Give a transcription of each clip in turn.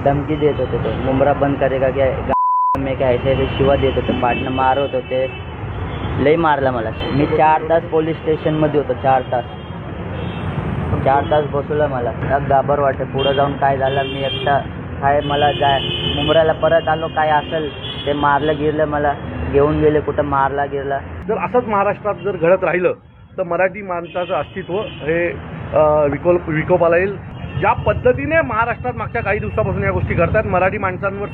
धमकी देत होते ते, मुंबरा बंद करेगा क्या में क्या ऐसे शिवा देत होते, पाटणं मारत होते, लई मारला मला. मी 4 तास पोलीस स्टेशनमध्ये होतो. 4 तास बसवलं मला. घाबर वाटते पुढं जाऊन काय झालं. मी एकटा काय मला मुंबऱ्याला परत आलो, काय असेल ते मारलं गिरलं मला, घेऊन गेले कुठं मारला गिरला. जर असंच महाराष्ट्रात जर घडत राहिलं तर मराठी माणसाचं अस्तित्व हे विकोपाला येईल. ज्या पद्धतीने महाराष्ट्रात मागच्या काही दिवसापासून या गोष्टी घडतात, मराठी माणसांवर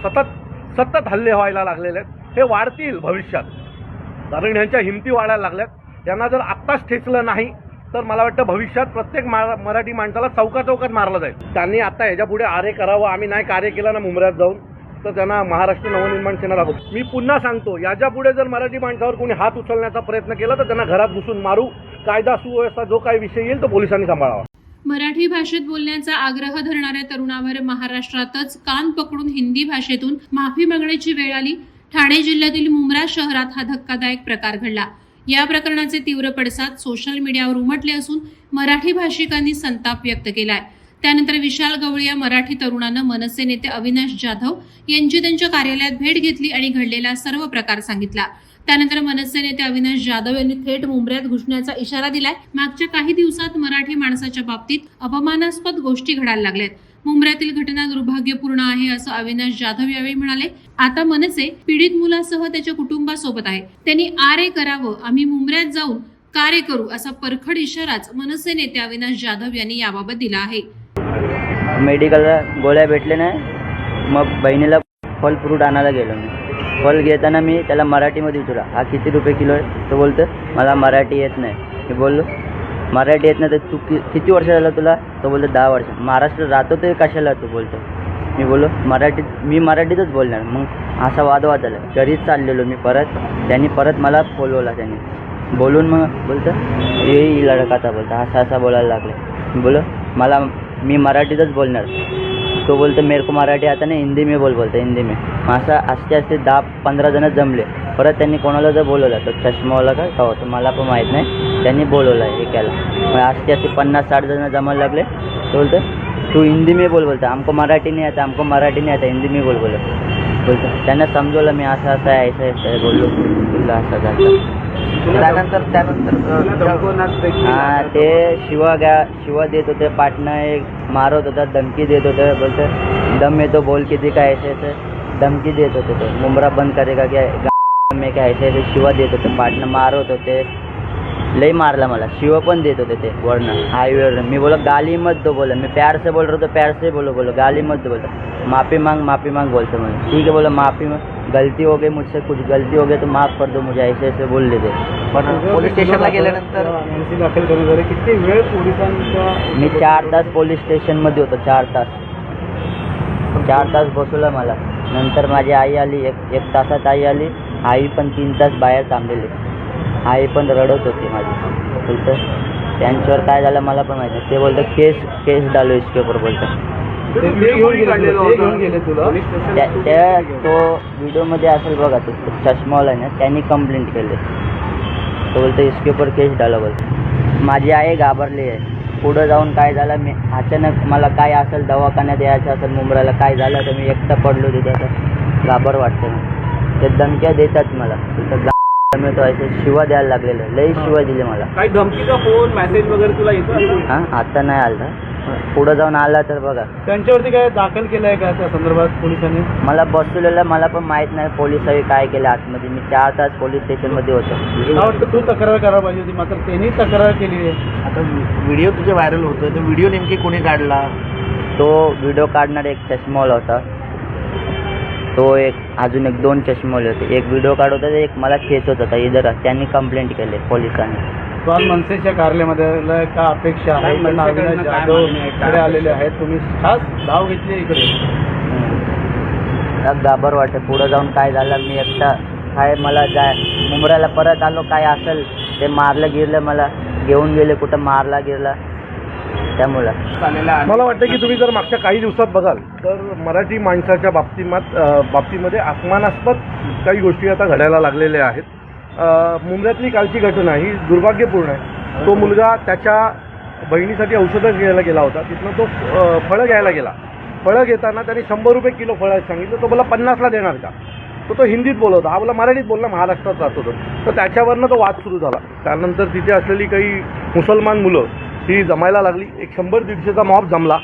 सतत हल्ले व्हायला लागलेले आहेत, हे वाढतील भविष्यात. कारण ह्यांच्या हिमती वाढायला लागल्यात. त्यांना जर आत्ताच ठेचलं नाही तर मला वाटतं भविष्यात प्रत्येक मराठी माणसाला चौकात मारलं जाईल. त्यांनी आता ह्याच्यापुढे आरे करावं. आम्ही नाही कार्य केलं ना मुंबऱ्यात जाऊन तर त्यांना महाराष्ट्र नवनिर्माण सेना लागू. मी पुन्हा सांगतो, याच्यापुढे जर मराठी माणसावर कोणी हात उचलण्याचा प्रयत्न केला तर त्यांना घरात घुसून मारू. कायदा सुव्यवस्था जो काही विषय येईल तो पोलिसांनी सांभाळावा. मराठी भाषेत बोलण्याचा आग्रह धरणाऱ्या तरुणावर महाराष्ट्रातच कान पकडून हिंदी भाषेतून माफी मागण्याची वेळ आली. ठाणे जिल्ह्यातील मुंब्रा शहरात हा धक्कादायक प्रकार घडला. या प्रकरणाचे तीव्र पडसाद सोशल मीडियावर उमटले असून मराठी भाषिकांनी संताप व्यक्त केलाय. त्यानंतर विशाल गवळी या मराठी तरुणानं मनसे नेते अविनाश जाधव यांची त्यांच्या कार्यालयात भेट घेतली आणि घडलेला सर्व प्रकार सांगितला. त्यानंतर मनसे नेते अविनाश जाधव यांनी थेट मुंबऱ्यात घुसण्याचा इशारा दिलाय. मागच्या काही दिवसात मराठी माणसाच्या बाबतीत अपमानास्पद गोष्टी घडायला लागल्यात. मुंबऱ्यातील घटना दुर्भाग्यपूर्ण आहे असं अविनाश जाधव यावेळी म्हणाले. आता मनसे पीडित मुलासह त्याच्या कुटुंबासोबत आहे. त्यांनी आरे करावं, आम्ही मुंबऱ्यात जाऊन कार्य करू असा परखड इशाराच मनसे नेते अविनाश जाधव यांनी याबाबत दिला आहे. मेडिकलला गोळ्या भेटले नाही, मग बहिणीला फल फ्रूट आणायला गेलो. मी फल घेताना मी त्याला मराठीमध्ये विचारला, हा किती रुपये किलो आहे? तो बोलतो मला मराठी येत नाही. मी बोललो मराठी येत नाही तर तू किती वर्ष झालं तुला? तो बोलतो 10 वर्ष. महाराष्ट्र राहतो ते कशाला तू बोलतो? मी बोललो मी मराठीतच बोलणार. मग असा वादवाद झाला. घरीच चाललेलो मी परत. त्यांनी परत मला बोलवला. त्यांनी बोलून मग बोलतं ये लडकाता बोलता असा बोलायला लागले. मी बोलो मी मराठीतच बोलणार. तो बोलतो मेरे को मराठी आता नाही, हिंदी में बोलतो हिंदी में. असं आस्ते 10-15 जण जमले. परत त्यांनी कोणाला जर बोलवलं तर चष्मावाला का होतं मला पण माहीत नाही, त्यांनी बोलवलं एकाला. मग आस्ते 50-60 जण जमायला लागले. तो बोलतो तू हिंदी में बोलतो, हमको मराठी नहीं आता हिंदी में बोलतो. त्यांना समजवलं मी असं आहे असं बोललो तुला असं झालं. त्यानंतर ते शिवा देत होते, पाटणं एक मारत होता, धमकी देत होते. बोलते दम में तो बोल किती काय ऐसे धमकी देत होते. ते मुंबरा बंद करेगा क्या में क्या ऐसे शिवा देत होते, पाटणं मारत होते, लई मारला मला. शिव पण देत होते ते वरनं हायवेवर. मी बोला गाली मत दो बोला. मैं प्यार से बोल रहा तो प्यार से बोलो गाली मत दो बोलता. माफ़ी मांग बोलते मुझे. ठीक है बोला माफ़ी मांग, गलती हो गई मुझसे, कुछ गलती हो गई तो माफ़ कर दो मुझे, ऐसे बोल लेते. पण पोलीस स्टेशनला गेल्यानंतर किती वेळ पोलिसांचा. मी 4 तास पोलीस स्टेशनमध्ये होतो. 4 तास बसवलं मला. नंतर माझी आई आली. एक तासात आई आली. आई पण 3 तास बाहेर थांबलेली. आई पण रडत होती माझी. बोलतं त्यांच्यावर काय झालं मला पण माहिती नाही. ते बोलतं केस डालो इसके ऊपर बोलतं. त्या तो व्हिडिओमध्ये असेल बघा, तो चष्मावाला आहे ना, त्यांनी कंप्लेंट केली. तो बोलतो इसके ऊपर केस डालो बोलतो. माझी आई घाबरली आहे. पुढं जाऊन काय झालं, मी अचानक मला काय असेल दवाखान्यात यायचं असेल मुंबऱ्याला काय झालं तर मी एकटा पडलो तिथे. तर घाबर वाटतं. ते धमक्या देतात मला. तिथं तो ऐसे शिवा द्यायला लागलेलं, लई शिवा दिले मला. काही धमकीचा फोन मेसेज वगैरे तुला येतो? हां आता नाही आला, पुढं जाऊन आला तर बघा. त्यांच्यावरती काय दाखल केलं आहे का त्या संदर्भात पोलिसांनी? मला बसवलेलं मला पण माहीत नाही पोलिसांनी काय केलं आतमध्ये. मी 4 तास पोलीस स्टेशनमध्ये होतो. मला वाटतं तू तक्रार करायला पाहिजे होती, मात्र त्यांनी तक्रार केली आहे. आता व्हिडिओ तुझे व्हायरल होतोय, तो व्हिडिओ नेमकी कोणी काढला? तो व्हिडिओ काढणारा एक चष्मावाला होता. तो एक अजून 2 चष्मावाले होते. एक व्हिडिओ काढत होता, एक मला खेचत होता इधर. त्यांनी कंप्लेंट केली पोलिसांनी. काल मनसेच्या कार्यालयामध्ये का अपेक्षा आहे? अविनाश जाधव इकडे आलेले आहेत, तुम्ही खास धाव घेतली इकडे. घाबर वाटते पुढं जाऊन काय झालं. मी एकटा काय मला मुंबऱ्याला परत आलो, काय असेल ते मारलं गिरलं मला, घेऊन गेले कुठं मारला गिरला. त्यामुळं मला वाटतं की तुम्ही जर मागच्या काही दिवसात बघाल तर मराठी माणसाच्या बाबतीमध्ये अपमानास्पद काही गोष्टी आता घडायला लागलेल्या आहेत. मुंबईतली कालची घटना ही दुर्भाग्यपूर्ण आहे. तो मुलगा त्याच्या बहिणीसाठी औषधं घ्यायला गेला होता. तिथनं तो फळं घ्यायला गेला. फळं घेताना त्याने 100 रुपये किलो फळं सांगितलं. तो बोला 50ला देणार का. तो हिंदीत बोलत होता. हा बोला मराठीत बोलला, महाराष्ट्रात राहतो तर त्याच्यावरनं तो वाद सुरू झाला. त्यानंतर तिथे असलेली काही मुसलमान मुलं ही जमायला लागली. एक 100-150चा मॉब जमला.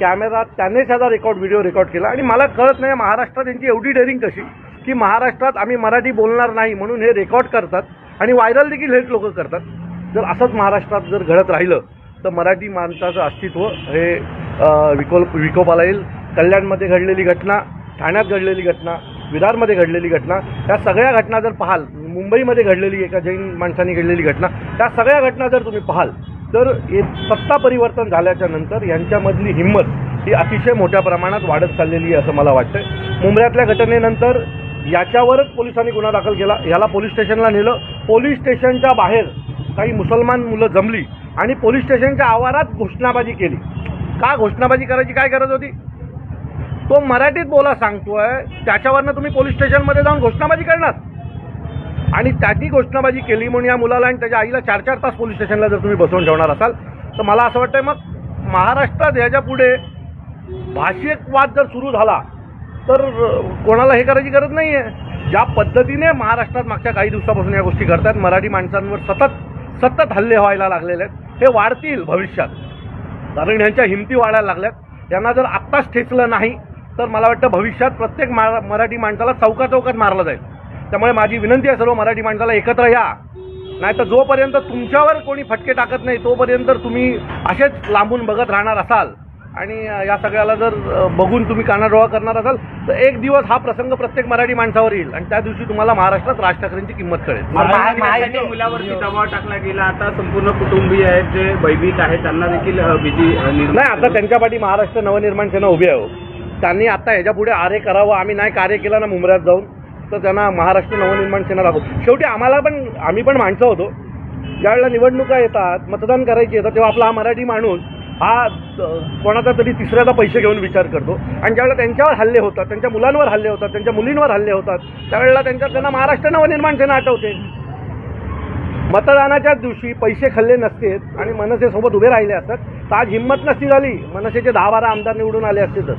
कॅमेरा त्यानेच त्याचा व्हिडिओ रेकॉर्ड केला. आणि मला कळत नाही महाराष्ट्रात यांची एवढी डेअरिंग कशी की महाराष्ट्रात आम्ही मराठी बोलणार नाही म्हणून हे रेकॉर्ड करतात आणि व्हायरल देखील हेच लोक करतात. जर असंच महाराष्ट्रात जर घडत राहिलं तर मराठी माणसाचं अस्तित्व हे विकोपाला येईल. कल्याणमध्ये घडलेली घटना, ठाण्यात घडलेली घटना, विरारमध्ये घडलेली घटना, या सगळ्या घटना जर पाहाल, मुंबईमध्ये घडलेली एका जैन माणसाने घडलेली घटना, त्या सगळ्या घटना जर तुम्ही पाहाल तर सत्ता परिवर्तन झाल्याच्या नंतर यांच्यामधली हिंमत ही अतिशय मोठ्या प्रमाणात वाढत चाललेली आहे असं मला वाटतंय. मुंबईतल्या घटनेनंतर याच्यावरच पोलिसांनी गुन्हा दाखल केला. याला पोलीस स्टेशनला नेलं. पोलीस स्टेशनच्या बाहेर काही मुसलमान मुलं जमली आणि पोलीस स्टेशनच्या आवारात घोषणाबाजी केली. का घोषणाबाजी करायची काय गरज होती. तो मराठीत बोला सांगतोय, त्याच्यावरनं तुम्ही पोलीस स्टेशनमध्ये जाऊन घोषणाबाजी करणार. आणि त्याची घोषणाबाजी केली म्हणून या मुलाला आणि त्याच्या आईला 4-4 तास पोलीस स्टेशनला जर तुम्ही बसवून ठेवणार असाल तर मला असं वाटतंय मग महाराष्ट्रात याच्या पुढे भाषिक वाद जर सुरू झाला तर कोणाला हे करायची गरज नाही आहे. ज्या पद्धतीने महाराष्ट्रात मागच्या काही दिवसापासून या गोष्टी घडतात, मराठी माणसांवर सतत हल्ले व्हायला लागलेले आहेत. हे वाढतील भविष्यात, कारण यांच्या हिमती वाढायला लागल्यात. यांना जर आत्ताच ठेचलं नाही तर मला वाटतं भविष्यात प्रत्येक मराठी माणसाला चौकात मारलं जाईल. त्यामुळे माझी विनंती आहे सर्व मराठी माणसाला एकत्र या. नाही तर जोपर्यंत तुमच्यावर कोणी फटके टाकत नाही तोपर्यंत तुम्ही असेच लांबून बघत राहणार असाल आणि या सगळ्याला जर बघून तुम्ही कानाडोळा करणार असाल तर एक दिवस हा प्रसंग प्रत्येक मराठी माणसावर येईल आणि त्या दिवशी तुम्हाला महाराष्ट्रात राज ठाकरेंची किंमत कळेल. महायुतीच्या मुलावरती दबाव टाकला गेला. आता संपूर्ण कुटुंबीय आहेत जे भयभीत आहेत त्यांना देखील भीती नाही. आता त्यांच्या पाठी महाराष्ट्र नवनिर्माण सेना उभी आहे. त्यांनी आता ह्याच्या पुढे आरे करावं. आम्ही नाही कार्य केलं ना मुंबईत जाऊन तर त्यांना महाराष्ट्र नवनिर्माण सेना दाखवू. शेवटी आम्ही पण माणसं होतो. ज्यावेळेला निवडणुका येतात, मतदान करायची येतात, तेव्हा आपला हा मराठी माणूस हा कोणाचा तरी तिसऱ्याचा पैसे घेऊन विचार करतो. आणि ज्यावेळेला त्यांच्यावर हल्ले होतात, त्यांच्या मुलांवर हल्ले होतात, त्यांच्या मुलींवर हल्ले होतात, त्यावेळेला त्यांना महाराष्ट्र नवनिर्माण सेना आठवते. मतदानाच्याच दिवशी पैसे खाल्ले नसते आणि मनसेसोबत उभे राहिले असतात तर आज हिंमत नसती झाली, मनसेचे 10-12 आमदार निवडून आले असते तर.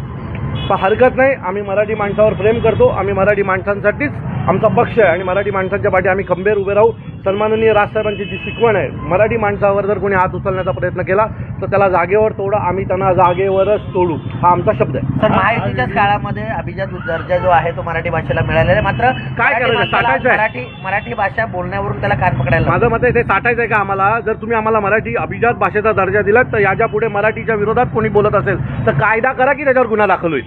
पण हरकत नाही. आम्ही मराठी माणसावर प्रेम करतो. आम्ही मराठी माणसांसाठीच आमचा पक्ष आहे आणि मराठी माणसांच्या पाठी आम्ही खंबीर उभे राहू. सन्माननीय राजसाहेबांची जी शिकवण आहे, मराठी माणसावर जर कोणी हात उचलण्याचा प्रयत्न केला तर त्याला जागेवर तोडा. आम्ही त्यांना जागेवरच तोडू, हा आमचा शब्द आहे. तर महायुतीच्याच काळामध्ये अभिजात दर्जा जो आहे तो मराठी भाषेला मिळालेला आहे. मात्र काय करायचं, साठायचं आहे. मराठी भाषा बोलण्यावरून त्याला कान पकडायला माझं मत आहे ते साठायचं आहे का आम्हाला. जर तुम्ही आम्हाला मराठी अभिजात भाषेचा दर्जा दिलात तर याच्या पुढे मराठीच्या विरोधात कोणी बोलत असेल तर कायदा करा की त्याच्यावर गुन्हा दाखल होईल.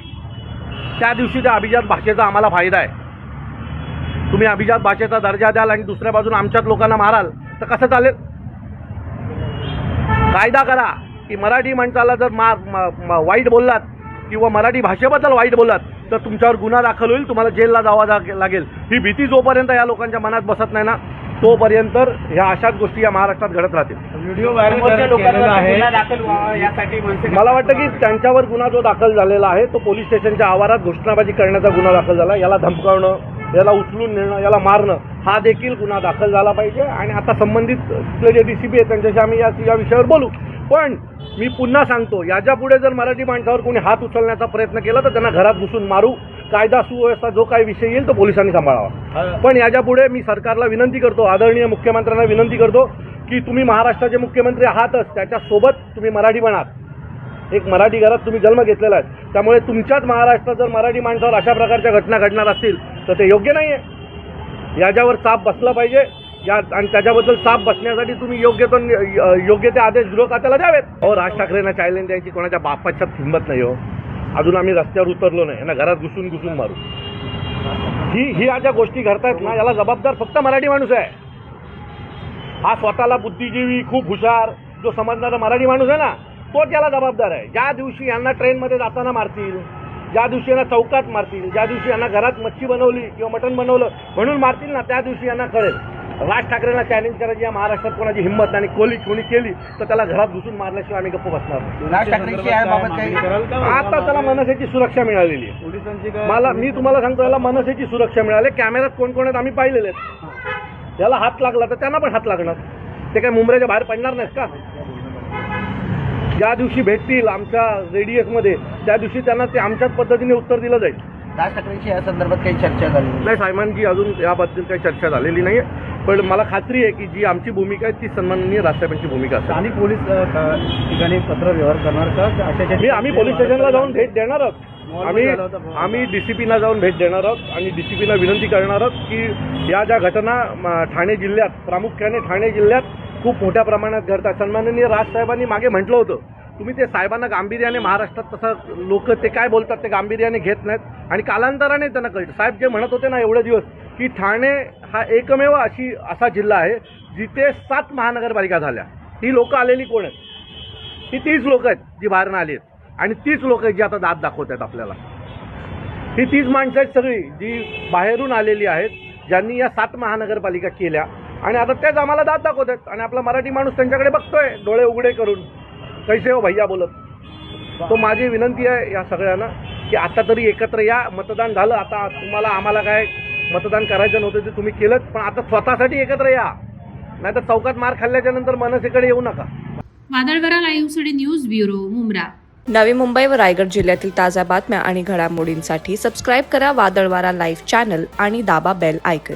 त्या दिवशी त्या अभिजात भाषेचा आम्हाला फायदा आहे. तुम्ही अभिजात भाषेचा दर्जा द्याल आणि दुसऱ्या बाजूला आमच्याच लोकांना माराल तर कसं चालेल. कायदा करा की मराठी माणसाला जर वाईट बोललात किंवा मराठी भाषेबद्दल वाईट बोललात तर तुमच्यावर गुन्हा दाखल होईल, तुम्हाला जेलला जावं लागेल. ही भीती जोपर्यंत या लोकांच्या मनात बसत नाही ना तोपर्यंत ह्या अशाच गोष्टी या महाराष्ट्रात घडत राहतील. व्हिडिओ व्हायरल केलेला आहे, गुन्हा दाखल व्हावा यासाठी मला वाटतं की त्यांच्यावर गुन्हा जो दाखल झालेला आहे तो पोलीस स्टेशनच्या आवारात घोषणाबाजी करण्याचा गुन्हा दाखल झाला. याला धमकावणं, याला उचलून नेणं, याला मारणं हा देखील गुन्हा दाखल झाला पाहिजे. आणि आता संबंधित जे DCP आहेत त्यांच्याशी आम्ही या विषयावर बोलू. पण मी पुन्हा सांगतो, याच्या पुढे जर मराठी माणसावर कोणी हात उचलण्याचा प्रयत्न केला तर त्यांना घरात घुसून मारू. कायदा सुव्यवस्था जो काही विषय येईल तो पोलिसांनी सांभाळावा. पण याच्या पुढे मी सरकारला विनंती करतो, आदरणीय मुख्यमंत्र्यांना विनंती करतो की तुम्ही महाराष्ट्राचे मुख्यमंत्री आहातच, त्याच्यासोबत तुम्ही मराठी बनात. एक मराठी घरात तुम्ही जन्म घेतलेला आहे, त्यामुळे तुमच्याच महाराष्ट्रात जर मराठी माणसावर अशा प्रकारच्या घटना घडणार असतील तर ते योग्य नाही आहे. याच्यावर चाप बसला पाहिजे आणि त्याच्याबद्दल चाप बसण्यासाठी तुम्ही योग्य ते आदेश गृह खात्याला द्यावेत. राज ठाकरेंना चॅलेंज द्यायची कोणाच्या बापाच्यात हिंमत नाही. अजून आम्ही रस्त्यावर उतरलो नाही, यांना घरात घुसून मारू. ही ज्या गोष्टी घडतायत ना याला जबाबदार फक्त मराठी माणूस आहे. हा स्वतःला बुद्धिजीवी, खूप हुशार जो समजणारा मराठी माणूस आहे ना तोच याला जबाबदार आहे. ज्या दिवशी यांना ट्रेनमध्ये जाताना मारतील, ज्या दिवशी यांना चौकात मारतील, ज्या दिवशी यांना घरात मच्छी बनवली किंवा मटण बनवलं म्हणून मारतील ना त्या दिवशी यांना कळेल राज ठाकरेंना चॅलेंज करायची या महाराष्ट्रात कोणाची हिंमत आणि कोणी केली तर त्याला घरात घुसून मारल्याशिवाय आम्ही गप्प बसणार नाही. राज ठाकरेंशी याबाबत काही आता त्याला मनसेची सुरक्षा मिळालेली आहे. मी तुम्हाला सांगतो, याला मनसेची सुरक्षा मिळाली. कॅमेऱ्यात कोण कोण आहेत आम्ही पाहिलेले आहेत. याला हात लागला तर त्यांना पण हात लागणार. ते काय मुंबईच्या बाहेर पडणार नाहीत का? ज्या दिवशी भेटतील आमच्या रेडियसमध्ये त्या दिवशी त्यांना ते आमच्याच पद्धतीने उत्तर दिलं जाईल. राज ठाकरेंशी या संदर्भात काही चर्चा झाली नाही साहेबांची अजून याबद्दल काही चर्चा झालेली नाही, पण मला खात्री आहे की जी आमची भूमिका आहे ती सन्माननीय राजसाहेबांची भूमिका असेल. आणि पोलीस ठिकाणी पत्र व्यवहार करणार का? आम्ही पोलीस स्टेशनला जाऊन भेट देणार आहोत. आम्ही डीसीपीना जाऊन भेट देणार आहोत आणि डीसीपीना विनंती करणार आहोत की या ज्या घटना ठाणे जिल्ह्यात, प्रामुख्याने ठाणे जिल्ह्यात खूप मोठ्या प्रमाणात घडतात. सन्माननीय राजसाहेबांनी मागे म्हटलं होतं, तुम्ही ते साहेबांना गांभीर्याने, महाराष्ट्रात तसं लोक ते काय बोलतात ते गांभीर्याने घेत नाहीत आणि कालांतराने त्यांना कळतं. साहेब जे म्हणत होते ना एवढे दिवस की ठाणे हा एकमेव असा जिल्हा आहे जिथे 7 महानगरपालिका झाल्या. ही लोकं आलेली कोण आहेत? ही 30 लोक आहेत जी बाहेरनं आली आहेत आणि 30 लोक आहेत जी आता दाद दाखवत आहेत आपल्याला. ही 30 माणसं आहेत सगळी जी बाहेरून आलेली आहेत, ज्यांनी या 7 महानगरपालिका केल्या आणि आता तेच आम्हाला दाद दाखवत आहेत आणि आपला मराठी माणूस त्यांच्याकडे बघतोय डोळे उघडे करून, कैसे हो भैया बोलत. तो माझी विनंती आहे या सगळ्यांना की आता तरी एकत्र या. मतदान झालं, आता तुम्हाला आम्हाला काय मतदान करायचं नव्हतं ते तुम्ही केलं, पण आता स्वतःसाठी एकत्र या, नाहीतर चौकात मार खाल्ल्याच्या नंतर मनसेकडे येऊ नका. वादळवारा लाईव्हसाठी न्यूज ब्युरो मुंब्रा. नवी मुंबई व रायगड जिल्ह्यातील ताज्या बातम्या आणि घडामोडींसाठी सबस्क्राईब करा वादळवारा लाईव्ह चॅनल आणि दाबा बेल आयकन.